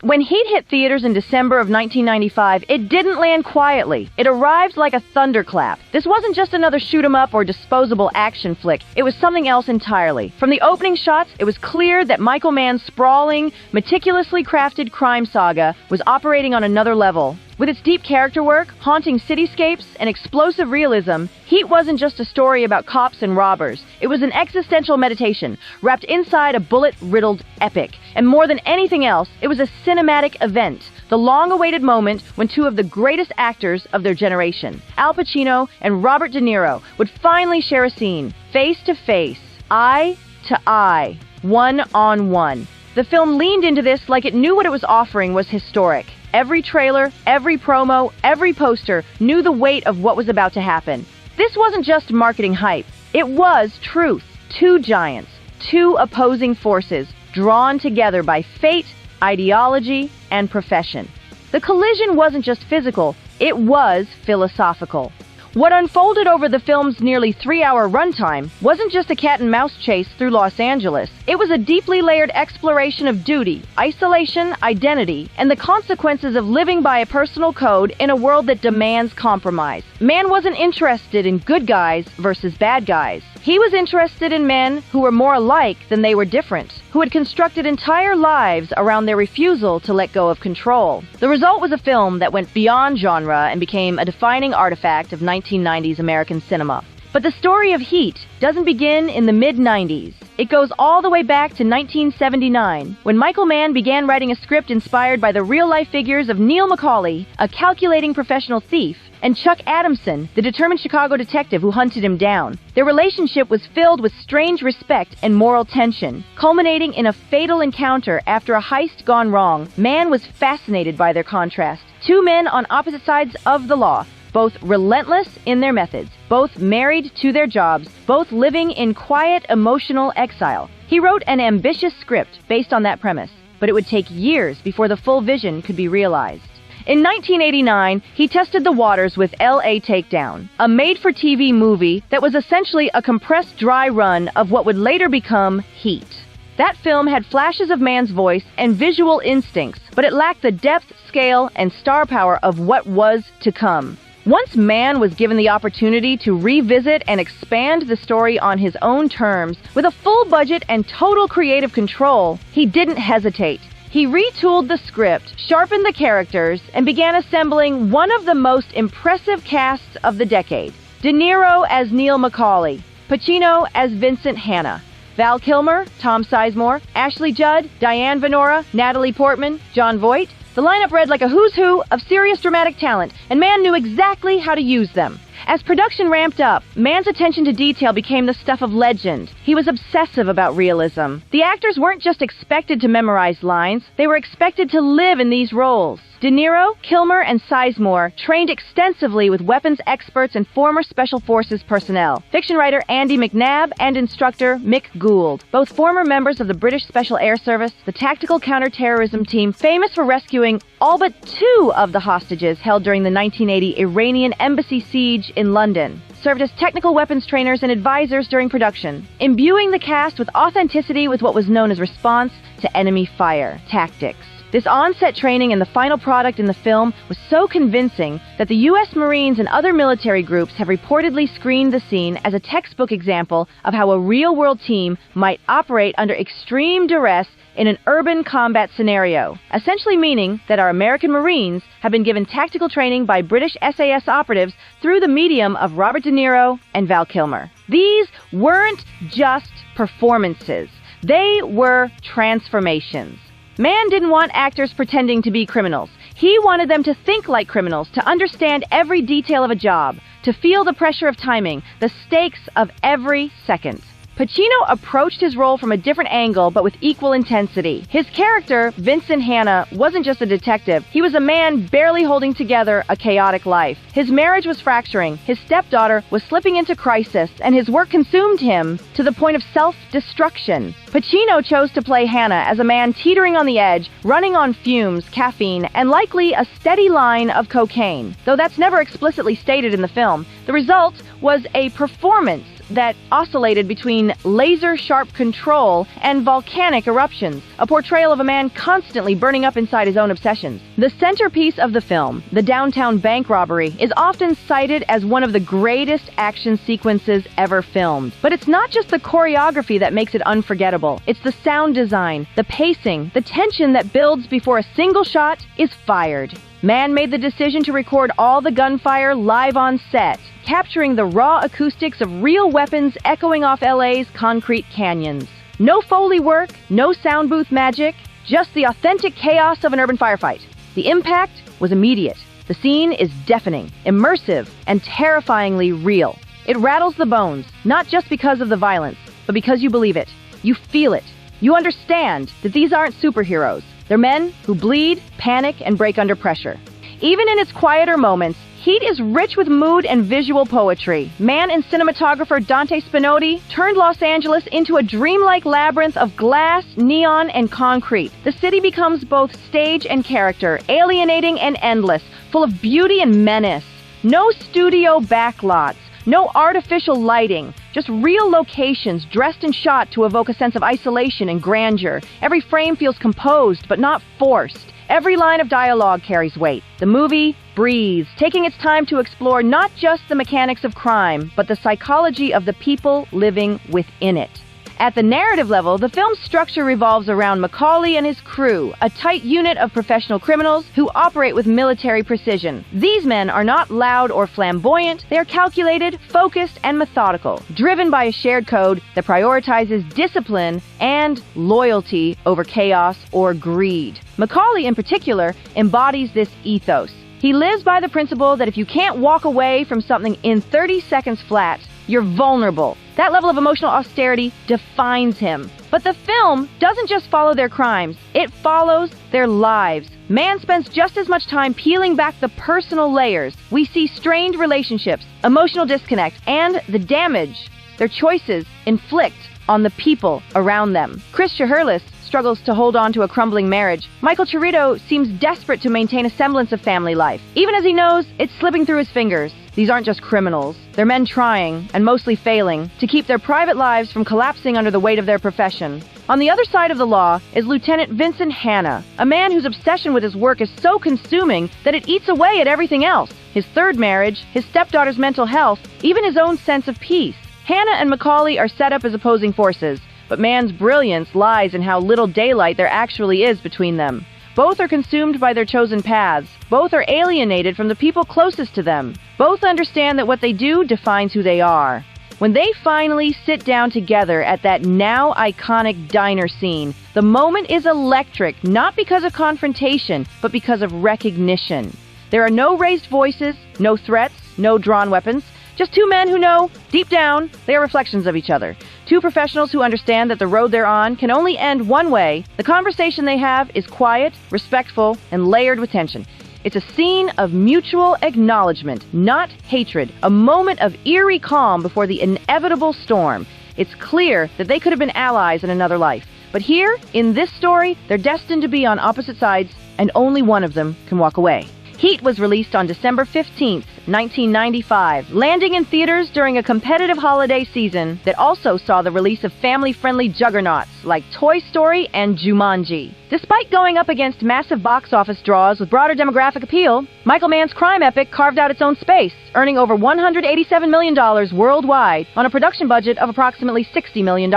When Heat hit theaters in December of 1995, it didn't land quietly. It arrived like a thunderclap. This wasn't just another shoot-'em-up or disposable action flick. It was something else entirely. From the opening shots, it was clear that Michael Mann's sprawling, meticulously crafted crime saga was operating on another level. With its deep character work, haunting cityscapes, and explosive realism, Heat wasn't just a story about cops and robbers. It was an existential meditation, wrapped inside a bullet-riddled epic. And more than anything else, it was a cinematic event, the long-awaited moment when two of the greatest actors of their generation, Al Pacino and Robert De Niro, would finally share a scene, face to face, eye to eye, one-on-one. The film leaned into this like it knew what it was offering was historic. Every trailer, every promo, every poster knew the weight of what was about to happen. This wasn't just marketing hype. It was truth. Two giants, two opposing forces, drawn together by fate, ideology, and profession. The collision wasn't just physical, it was philosophical. What unfolded over the film's nearly 3-hour runtime wasn't just a cat-and-mouse chase through Los Angeles. It was a deeply layered exploration of duty, isolation, identity, and the consequences of living by a personal code in a world that demands compromise. Mann wasn't interested in good guys versus bad guys. He was interested in men who were more alike than they were different, who had constructed entire lives around their refusal to let go of control. The result was a film that went beyond genre and became a defining artifact of 1990s American cinema. But the story of Heat doesn't begin in the mid-90s. It goes all the way back to 1979, when Michael Mann began writing a script inspired by the real-life figures of Neil McCauley, a calculating professional thief, and Chuck Adamson, the determined Chicago detective who hunted him down. Their relationship was filled with strange respect and moral tension, culminating in a fatal encounter after a heist gone wrong. Mann was fascinated by their contrast. Two men on opposite sides of the law, both relentless in their methods, both married to their jobs, both living in quiet, emotional exile. He wrote an ambitious script based on that premise, but it would take years before the full vision could be realized. In 1989, he tested the waters with L.A. Takedown, a made-for-TV movie that was essentially a compressed dry run of what would later become Heat. That film had flashes of Mann's voice and visual instincts, but it lacked the depth, scale, and star power of what was to come. Once Mann was given the opportunity to revisit and expand the story on his own terms, with a full budget and total creative control, he didn't hesitate. He retooled the script, sharpened the characters, and began assembling one of the most impressive casts of the decade. De Niro as Neil McCauley, Pacino as Vincent Hanna, Val Kilmer, Tom Sizemore, Ashley Judd, Diane Venora, Natalie Portman, Jon Voight. The lineup read like a who's who of serious dramatic talent, and Mann knew exactly how to use them. As production ramped up, Mann's attention to detail became the stuff of legend. He was obsessive about realism. The actors weren't just expected to memorize lines, they were expected to live in these roles. De Niro, Kilmer, and Sizemore trained extensively with weapons experts and former Special Forces personnel. Fiction writer Andy McNabb and instructor Mick Gould, both former members of the British Special Air Service, the tactical counterterrorism team famous for rescuing all but 2 of the hostages held during the 1980 Iranian embassy siege in London, served as technical weapons trainers and advisors during production, imbuing the cast with authenticity with what was known as response to enemy fire tactics. This on-set training and the final product in the film was so convincing that the U.S. Marines and other military groups have reportedly screened the scene as a textbook example of how a real-world team might operate under extreme duress in an urban combat scenario, essentially meaning that our American Marines have been given tactical training by British SAS operatives through the medium of Robert De Niro and Val Kilmer. These weren't just performances. They were transformations. Mann didn't want actors pretending to be criminals. He wanted them to think like criminals, to understand every detail of a job, to feel the pressure of timing, the stakes of every second. Pacino approached his role from a different angle, but with equal intensity. His character, Vincent Hanna, wasn't just a detective. He was a man barely holding together a chaotic life. His marriage was fracturing, his stepdaughter was slipping into crisis, and his work consumed him to the point of self-destruction. Pacino chose to play Hanna as a man teetering on the edge, running on fumes, caffeine, and likely a steady line of cocaine. Though that's never explicitly stated in the film, the result was a performance that oscillated between laser-sharp control and volcanic eruptions, a portrayal of a man constantly burning up inside his own obsessions. The centerpiece of the film, the downtown bank robbery, is often cited as one of the greatest action sequences ever filmed. But it's not just the choreography that makes it unforgettable. It's the sound design, the pacing, the tension that builds before a single shot is fired. Mann made the decision to record all the gunfire live on set, capturing the raw acoustics of real weapons echoing off LA's concrete canyons. No Foley work, no sound booth magic, just the authentic chaos of an urban firefight. The impact was immediate. The scene is deafening, immersive, and terrifyingly real. It rattles the bones, not just because of the violence, but because you believe it. You feel it. You understand that these aren't superheroes. They're men who bleed, panic, and break under pressure. Even in its quieter moments, Heat is rich with mood and visual poetry. Mann and cinematographer Dante Spinotti turned Los Angeles into a dreamlike labyrinth of glass, neon, and concrete. The city becomes both stage and character, alienating and endless, full of beauty and menace. No studio backlots. No artificial lighting, just real locations dressed and shot to evoke a sense of isolation and grandeur. Every frame feels composed, but not forced. Every line of dialogue carries weight. The movie breathes, taking its time to explore not just the mechanics of crime, but the psychology of the people living within it. At the narrative level, the film's structure revolves around Macaulay and his crew, a tight unit of professional criminals who operate with military precision. These men are not loud or flamboyant. They are calculated, focused, and methodical, driven by a shared code that prioritizes discipline and loyalty over chaos or greed. Macaulay, in particular, embodies this ethos. He lives by the principle that if you can't walk away from something in 30 seconds flat, you're vulnerable. That level of emotional austerity defines him. But the film doesn't just follow their crimes, it follows their lives. Mann spends just as much time peeling back the personal layers. We see strained relationships, emotional disconnect, and the damage their choices inflict on the people around them. Chris Shiherlis struggles to hold on to a crumbling marriage. Michael Chirito seems desperate to maintain a semblance of family life, even as he knows it's slipping through his fingers. These aren't just criminals. They're men trying, and mostly failing, to keep their private lives from collapsing under the weight of their profession. On the other side of the law is Lieutenant Vincent Hanna, a man whose obsession with his work is so consuming that it eats away at everything else. His third marriage, his stepdaughter's mental health, even his own sense of peace. Hanna and Macaulay are set up as opposing forces, but Mann's brilliance lies in how little daylight there actually is between them. Both are consumed by their chosen paths. Both are alienated from the people closest to them. Both understand that what they do defines who they are. When they finally sit down together at that now iconic diner scene, the moment is electric, not because of confrontation, but because of recognition. There are no raised voices, no threats, no drawn weapons. Just two men who know, deep down, they are reflections of each other. Two professionals who understand that the road they're on can only end one way. The conversation they have is quiet, respectful, and layered with tension. It's a scene of mutual acknowledgement, not hatred, a moment of eerie calm before the inevitable storm. It's clear that they could have been allies in another life. But here, in this story, they're destined to be on opposite sides, and only one of them can walk away. Heat was released on December 15th, 1995, landing in theaters during a competitive holiday season that also saw the release of family-friendly juggernauts like Toy Story and Jumanji. Despite going up against massive box office draws with broader demographic appeal, Michael Mann's crime epic carved out its own space, earning over $187 million worldwide on a production budget of approximately $60 million.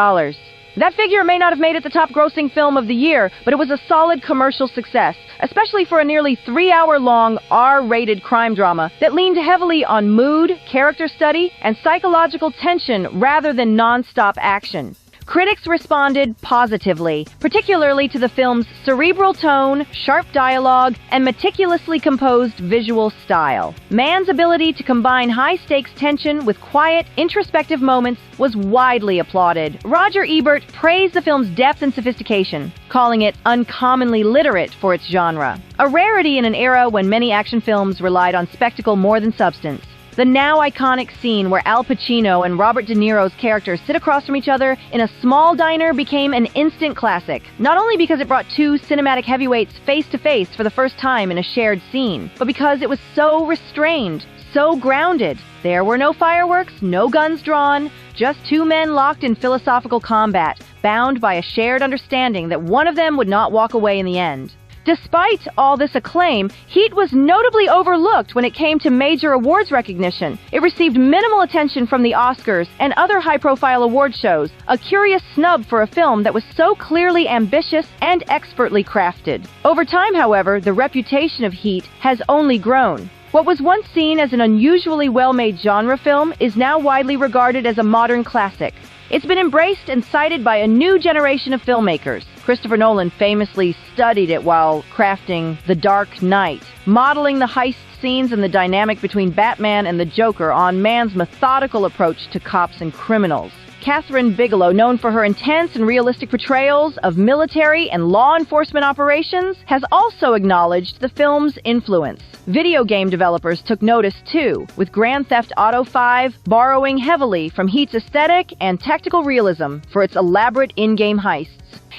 That figure may not have made it the top-grossing film of the year, but it was a solid commercial success, especially for a nearly 3-hour-long R-rated crime drama that leaned heavily on mood, character study, and psychological tension rather than non-stop action. Critics responded positively, particularly to the film's cerebral tone, sharp dialogue, and meticulously composed visual style. Mann's ability to combine high-stakes tension with quiet, introspective moments was widely applauded. Roger Ebert praised the film's depth and sophistication, calling it uncommonly literate for its genre, a rarity in an era when many action films relied on spectacle more than substance. The now iconic scene where Al Pacino and Robert De Niro's characters sit across from each other in a small diner became an instant classic, not only because it brought two cinematic heavyweights face to face for the first time in a shared scene, but because it was so restrained, so grounded. There were no fireworks, no guns drawn, just two men locked in philosophical combat, bound by a shared understanding that one of them would not walk away in the end. Despite all this acclaim, Heat was notably overlooked when it came to major awards recognition. It received minimal attention from the Oscars and other high-profile award shows, a curious snub for a film that was so clearly ambitious and expertly crafted. Over time, however, the reputation of Heat has only grown. What was once seen as an unusually well-made genre film is now widely regarded as a modern classic. It's been embraced and cited by a new generation of filmmakers. Christopher Nolan famously studied it while crafting The Dark Knight, modeling the heist scenes and the dynamic between Batman and the Joker on Mann's methodical approach to cops and criminals. Catherine Bigelow, known for her intense and realistic portrayals of military and law enforcement operations, has also acknowledged the film's influence. Video game developers took notice too, with Grand Theft Auto V borrowing heavily from Heat's aesthetic and tactical realism for its elaborate in-game heists.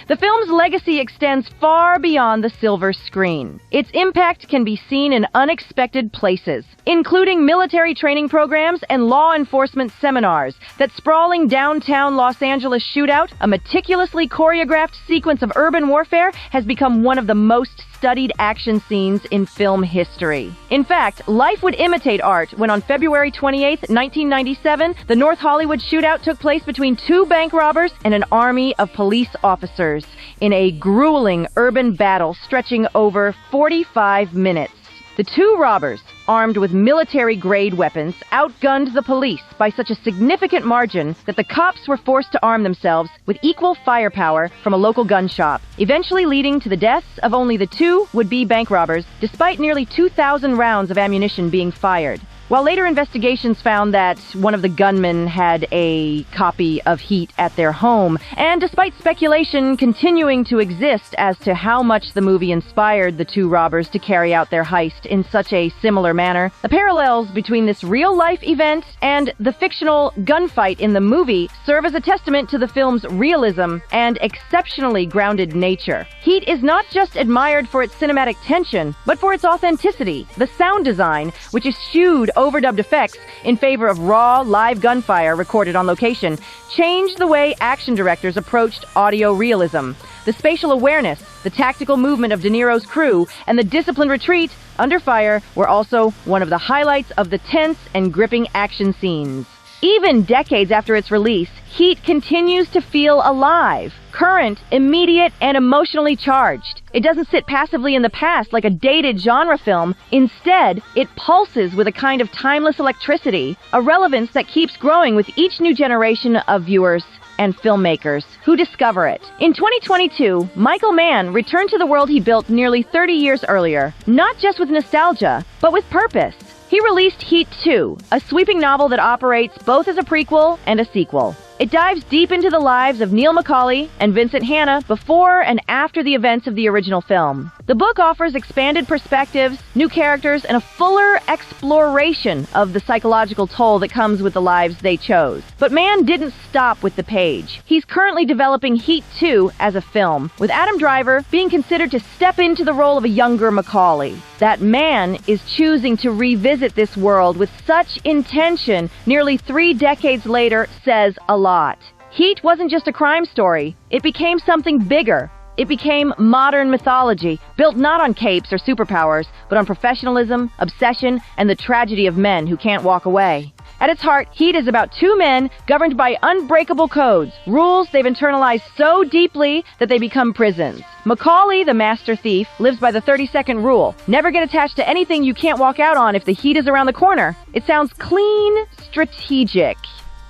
The film's legacy extends far beyond the silver screen. Its impact can be seen in unexpected places, including military training programs and law enforcement seminars. That sprawling downtown Los Angeles shootout, a meticulously choreographed sequence of urban warfare, has become one of the most studied action scenes in film history. In fact, life would imitate art when on February 28, 1997, the North Hollywood shootout took place between two bank robbers and an army of police officers in a grueling urban battle stretching over 45 minutes. The two robbers, armed with military-grade weapons, outgunned the police by such a significant margin that the cops were forced to arm themselves with equal firepower from a local gun shop, eventually leading to the deaths of only the two would-be bank robbers, despite nearly 2,000 rounds of ammunition being fired. While later investigations found that one of the gunmen had a copy of Heat at their home, and despite speculation continuing to exist as to how much the movie inspired the two robbers to carry out their heist in such a similar manner, the parallels between this real-life event and the fictional gunfight in the movie serve as a testament to the film's realism and exceptionally grounded nature. Heat is not just admired for its cinematic tension, but for its authenticity. The sound design, which eschewed overdubbed effects in favor of raw, live gunfire recorded on location, changed the way action directors approached audio realism. The spatial awareness, the tactical movement of De Niro's crew, and the disciplined retreat under fire were also one of the highlights of the tense and gripping action scenes. Even decades after its release, Heat continues to feel alive, current, immediate, and emotionally charged. It doesn't sit passively in the past like a dated genre film. Instead, it pulses with a kind of timeless electricity, a relevance that keeps growing with each new generation of viewers and filmmakers who discover it. In 2022, Michael Mann returned to the world he built nearly 30 years earlier, not just with nostalgia, but with purpose. He released Heat 2, a sweeping novel that operates both as a prequel and a sequel. It dives deep into the lives of Neil McCauley and Vincent Hanna before and after the events of the original film. The book offers expanded perspectives, new characters, and a fuller exploration of the psychological toll that comes with the lives they chose. But Mann didn't stop with the page. He's currently developing Heat 2 as a film, with Adam Driver being considered to step into the role of a younger McCauley. That Mann is choosing to revisit this world with such intention nearly 3 decades later says a lot. Heat wasn't just a crime story. It became something bigger. It became modern mythology, built not on capes or superpowers, but on professionalism, obsession, and the tragedy of men who can't walk away. At its heart, Heat is about two men governed by unbreakable codes, rules they've internalized so deeply that they become prisons. McCauley, the master thief, lives by the 30-second rule. Never get attached to anything you can't walk out on if the heat is around the corner. It sounds clean, strategic,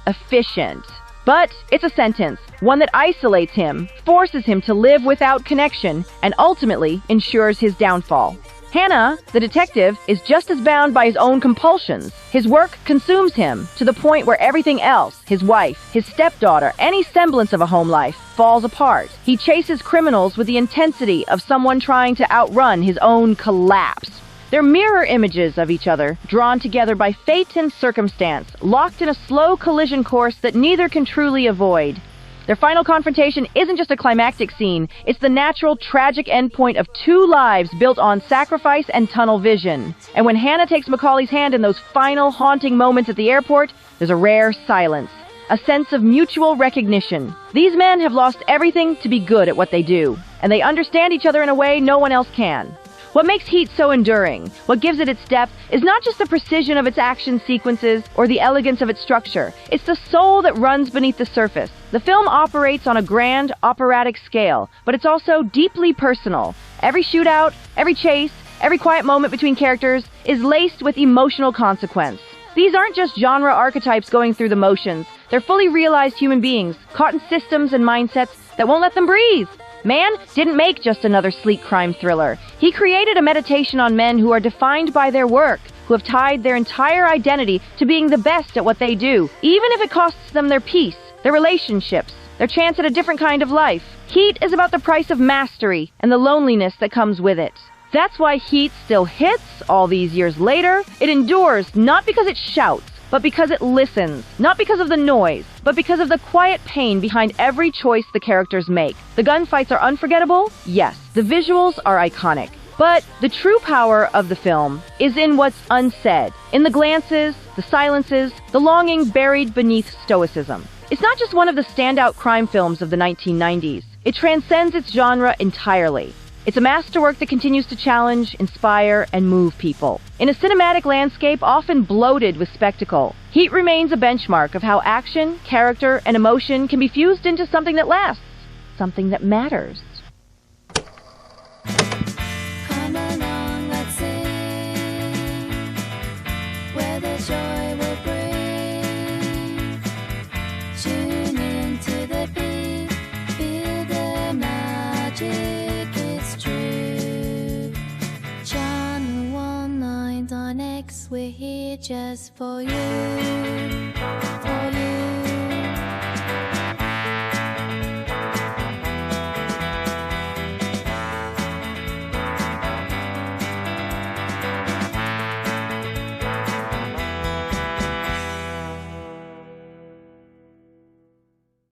efficient. But it's a sentence, one that isolates him, forces him to live without connection, and ultimately ensures his downfall. Hanna, the detective, is just as bound by his own compulsions. His work consumes him to the point where everything else, his wife, his stepdaughter, any semblance of a home life, falls apart. He chases criminals with the intensity of someone trying to outrun his own collapse. They're mirror images of each other, drawn together by fate and circumstance, locked in a slow collision course that neither can truly avoid. Their final confrontation isn't just a climactic scene, it's the natural, tragic endpoint of two lives built on sacrifice and tunnel vision. And when Hanna takes Macaulay's hand in those final, haunting moments at the airport, there's a rare silence, a sense of mutual recognition. These men have lost everything to be good at what they do, and they understand each other in a way no one else can. What makes Heat so enduring, what gives it its depth, is not just the precision of its action sequences or the elegance of its structure. It's the soul that runs beneath the surface. The film operates on a grand, operatic scale, but it's also deeply personal. Every shootout, every chase, every quiet moment between characters is laced with emotional consequence. These aren't just genre archetypes going through the motions. They're fully realized human beings, caught in systems and mindsets that won't let them breathe. Mann didn't make just another sleek crime thriller. He created a meditation on men who are defined by their work, who have tied their entire identity to being the best at what they do, even if it costs them their peace, their relationships, their chance at a different kind of life. Heat is about the price of mastery and the loneliness that comes with it. That's why Heat still hits all these years later. It endures not because it shouts, but because it listens. Not because of the noise, but because of the quiet pain behind every choice the characters make. The gunfights are unforgettable? Yes. The visuals are iconic. But the true power of the film is in what's unsaid, in the glances, the silences, the longing buried beneath stoicism. It's not just one of the standout crime films of the 1990s. It transcends its genre entirely. It's a masterwork that continues to challenge, inspire, and move people. In a cinematic landscape often bloated with spectacle, Heat remains a benchmark of how action, character, and emotion can be fused into something that lasts, something that matters. Come along, let's sing, where the joy will bring. Tune into the beat, feel the magic, it's true. Channel 1 9 on X, we're here just for you.